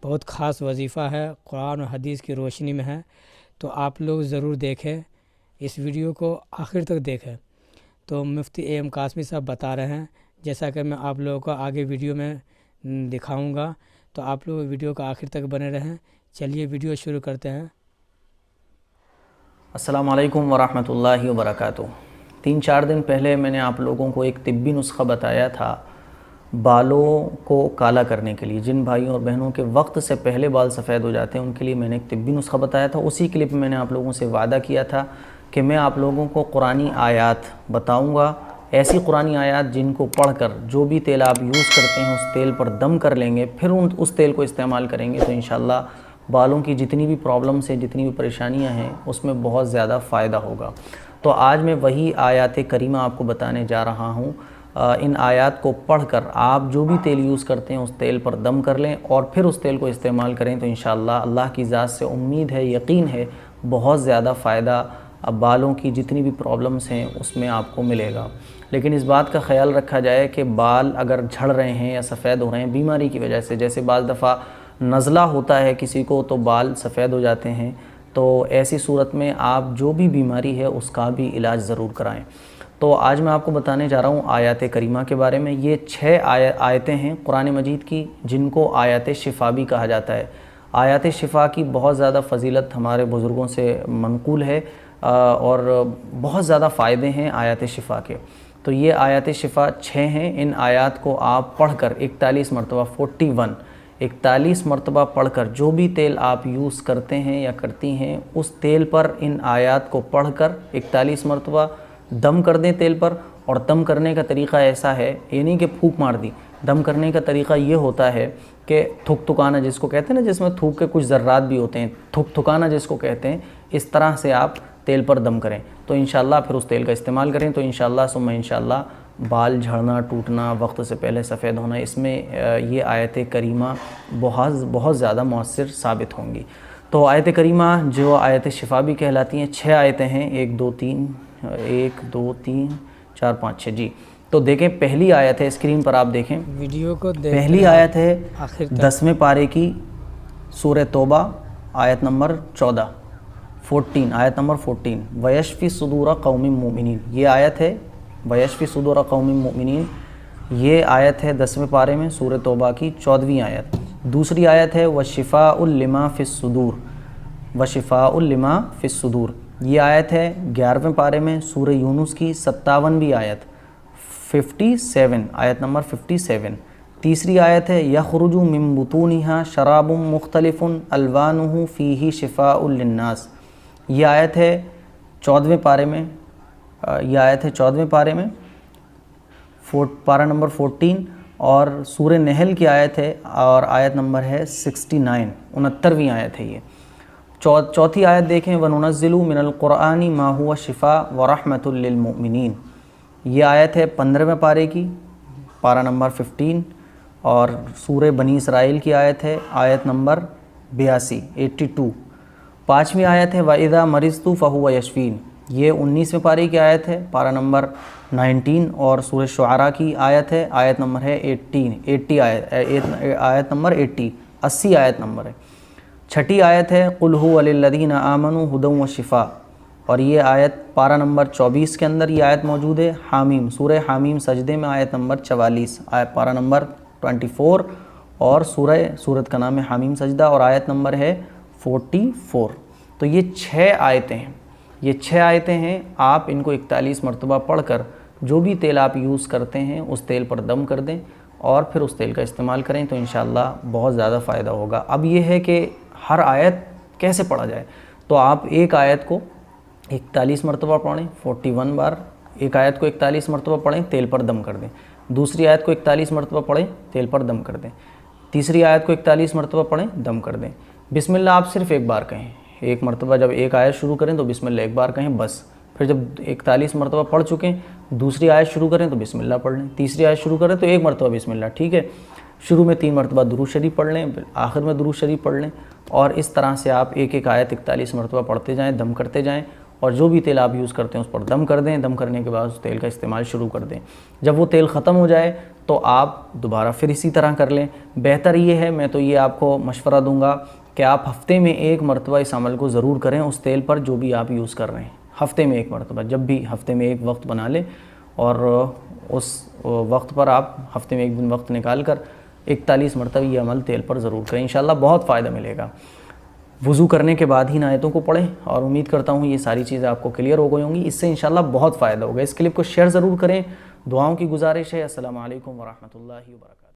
بہت خاص وظیفہ ہے، قرآن و حدیث کی روشنی میں ہے، تو آپ لوگ ضرور دیکھیں، اس ویڈیو کو آخر تک دیکھیں۔ تو مفتی اے ایم قاسمی صاحب بتا رہے ہیں، جیسا کہ میں آپ لوگوں کو آگے ویڈیو میں دکھاؤں گا، تو آپ لوگ ویڈیو کا آخر تک بنے رہیں۔ چلیے ویڈیو شروع کرتے ہیں۔ السلام علیکم ورحمۃ اللہ وبرکاتہ۔ 3-4 دن پہلے میں نے آپ لوگوں کو ایک طبی نسخہ بتایا تھا بالوں کو کالا کرنے کے لیے۔ جن بھائیوں اور بہنوں کے وقت سے پہلے بال سفید ہو جاتے ہیں ان کے لیے میں نے ایک طبی نسخہ بتایا تھا۔ اسی کلپ میں میں نے آپ لوگوں سے وعدہ کیا تھا کہ میں آپ لوگوں کو قرآنی آیات بتاؤں گا، ایسی قرآنی آیات جن کو پڑھ کر جو بھی تیل آپ یوز کرتے ہیں اس تیل پر دم کر لیں گے، پھر اس تیل کو استعمال کریں گے تو انشاءاللہ بالوں کی جتنی بھی پرابلمس ہیں، جتنی بھی پریشانیاں ہیں، اس میں بہت زیادہ فائدہ ہوگا۔ تو آج میں وہی آیات کریمہ آپ کو بتانے جا رہا ہوں۔ ان آیات کو پڑھ کر آپ جو بھی تیل یوز کرتے ہیں اس تیل پر دم کر لیں اور پھر اس تیل کو استعمال کریں تو انشاءاللہ اللہ کی ذات سے امید ہے، یقین ہے، بہت زیادہ فائدہ بالوں کی جتنی بھی پرابلمس ہیں اس میں آپ کو ملے گا۔ لیکن اس بات کا خیال رکھا جائے کہ بال اگر جھڑ رہے ہیں یا سفید ہو رہے ہیں بیماری کی وجہ سے، جیسے بعض دفعہ نزلہ ہوتا ہے کسی کو تو بال سفید ہو جاتے ہیں، تو ایسی صورت میں آپ جو بھی بیماری ہے اس کا بھی علاج ضرور کرائیں۔ تو آج میں آپ کو بتانے جا رہا ہوں آیات کریمہ کے بارے میں۔ یہ 6 آیتیں ہیں قرآن مجید کی جن کو آیات شفا بھی کہا جاتا ہے۔ آیات شفا کی بہت زیادہ فضیلت ہمارے بزرگوں سے منقول ہے اور بہت زیادہ فائدے ہیں آیات شفا کے۔ تو یہ آیات شفا 6 ہیں۔ ان آیات کو آپ پڑھ کر 41 مرتبہ 41 مرتبہ پڑھ کر جو بھی تیل آپ یوز کرتے ہیں یا کرتی ہیں اس تیل پر ان آیات کو پڑھ کر 41 مرتبہ دم کر دیں تیل پر۔ اور دم کرنے کا طریقہ ایسا ہے، یہ نہیں کہ پھونک مار دی، دم کرنے کا طریقہ یہ ہوتا ہے کہ تھک تھکانا جس کو کہتے ہیں نا، جس میں تھوک کے کچھ ذرات بھی ہوتے ہیں، تھک تھکانا جس کو کہتے ہیں، اس طرح سے آپ تیل پر دم کریں تو انشاءاللہ پھر اس تیل کا استعمال کریں تو انشاءاللہ ثم انشاءاللہ بال جھڑنا، ٹوٹنا، وقت سے پہلے سفید ہونا، اس میں یہ آیت کریمہ بہت زیادہ مؤثر ثابت ہوں گی۔ تو آیت کریمہ جو آیت شفا بھی کہلاتی ہیں، 6 آیتیں ہیں، 1 2 3 4 5 6 جی۔ تو دیکھیں پہلی آیت ہے، اسکرین پر آپ دیکھیں، ویڈیو کو دیکھ پہلی آیت ہے آخر تک۔ 10ویں پارے کی سورہ توبہ آیت نمبر 14 آیت نمبر 14 وَيَشْفِ صُدُورَ قَوْمٍ مُؤْمِنِينَ، یہ آیت ہے وَيَشْفِ صُدُورَ قَوْمٍ مُؤْمِنِينَ، یہ آیت ہے 10ویں پارے میں سورہ توبہ کی 14ویں آیت۔ دوسری آیت ہے وَشِفَاءٌ لِمَا فِي الصُّدُورِ، وَشِفَاءٌ لِمَا فِي الصُّدُورِ، یہ آیت ہے 11ویں پارے میں سورہ یونس کی 57ویں آیت 57 آیت نمبر 57۔ تیسری آیت ہے یخرج من بطونها شراب مختلف الوانہ فیہ شفاء للناس، یہ آیت ہے 14ویں پارے میں، یہ آیت ہے 14ویں پارے میں پارہ نمبر 14، اور سورہ نحل کی آیت ہے اور آیت نمبر ہے 69 69ویں آیت ہے یہ۔ چوتھی آیت دیکھیں وَنُنَزِّلُ مِنَ الْقُرْآنِ مَا هُوَ شِفَاءٌ وَرَحْمَةٌ لِّلْمُؤْمِنِينَ، یہ آیت ہے 15ویں پارے کی پارہ نمبر 15، اور سورہ بنی اسرائیل کی آیت ہے آیت نمبر 82۔ پانچویں آیت ہے وَإِذَا مَرِضْتُ فَهُوَ يَشْفِينِ، یہ 19ویں پارے کی آیت ہے پارہ نمبر 19، اور سورہ شعراء کی آیت ہے آیت نمبر ہے 80 آیت نمبر 80 آیت نمبر ہے۔ چھٹی آیت ہے قُلْ هُوَ لِلَّذِينَ آمَنُوا هُدًى وَشِفَاءٌ، اور یہ آیت پارہ نمبر 24 کے اندر یہ آیت موجود ہے۔ حامیم، سورہ حامیم سجدے میں آیت نمبر 44، آیت پارہ نمبر 24، اور سورت کا نام ہے حامیم سجدہ، اور آیت نمبر ہے 44۔ تو یہ 6 آیتیں ہیں، یہ 6 آیتیں ہیں، آپ ان کو 41 مرتبہ پڑھ کر جو بھی تیل آپ یوز کرتے ہیں اس تیل پر دم کر دیں اور پھر اس تیل کا استعمال کریں تو انشاءاللہ بہت زیادہ فائدہ ہوگا۔ اب یہ ہے کہ ہر آیت کیسے پڑھا جائے، تو آپ ایک آیت کو 41 مرتبہ پڑھیں 41 بار، ایک آیت کو 41 مرتبہ پڑھیں تیل پر دم کر دیں، دوسری آیت کو 41 مرتبہ پڑھیں تیل پر دم کر دیں، تیسری آیت کو 41 مرتبہ پڑھیں دم کر دیں۔ بسم اللہ آپ صرف ایک بار کہیں، ایک مرتبہ جب ایک آیت شروع کریں تو بسم اللہ ایک بار کہیں بس، پھر جب 41 مرتبہ پڑھ چکیں دوسری آیت شروع کریں تو بسم اللہ پڑھ لیں، تیسری آیت شروع کریں تو ایک مرتبہ بسم اللہ، ٹھیک ہے۔ شروع میں 3 مرتبہ درود شریف پڑھ لیں، پھر آخر میں درود شریف پڑھ لیں، اور اس طرح سے آپ ایک ایک آیت 41 مرتبہ پڑھتے جائیں، دم کرتے جائیں، اور جو بھی تیل آپ یوز کرتے ہیں اس پر دم کر دیں. دم کرنے کے بعد اس تیل کا استعمال شروع کر دیں. جب وہ تیل ختم ہو جائے تو آپ دوبارہ پھر اسی طرح کر لیں. بہتر یہ ہے, میں تو یہ آپ کو مشورہ دوں گا کہ آپ ہفتے میں ایک مرتبہ اس عمل کو ضرور کریں اس تیل پر جو بھی آپ یوز کر رہے ہیں. ہفتے میں ایک مرتبہ, جب بھی ہفتے میں ایک وقت بنا لیں اور اس وقت پر آپ ہفتے میں ایک دن وقت نکال کر 41 مرتبہ یہ عمل تیل پر ضرور کریں. انشاءاللہ بہت فائدہ ملے گا. وضو کرنے کے بعد ہی ان آیتوں کو پڑھیں, اور امید کرتا ہوں یہ ساری چیزیں آپ کو کلیئر ہو گئی ہوں گی. اس سے انشاءاللہ بہت فائدہ ہوگا. اس کلپ کو شیئر ضرور کریں. دعاؤں کی گزارش ہے. السلام علیکم ورحمۃ اللہ وبرکاتہ.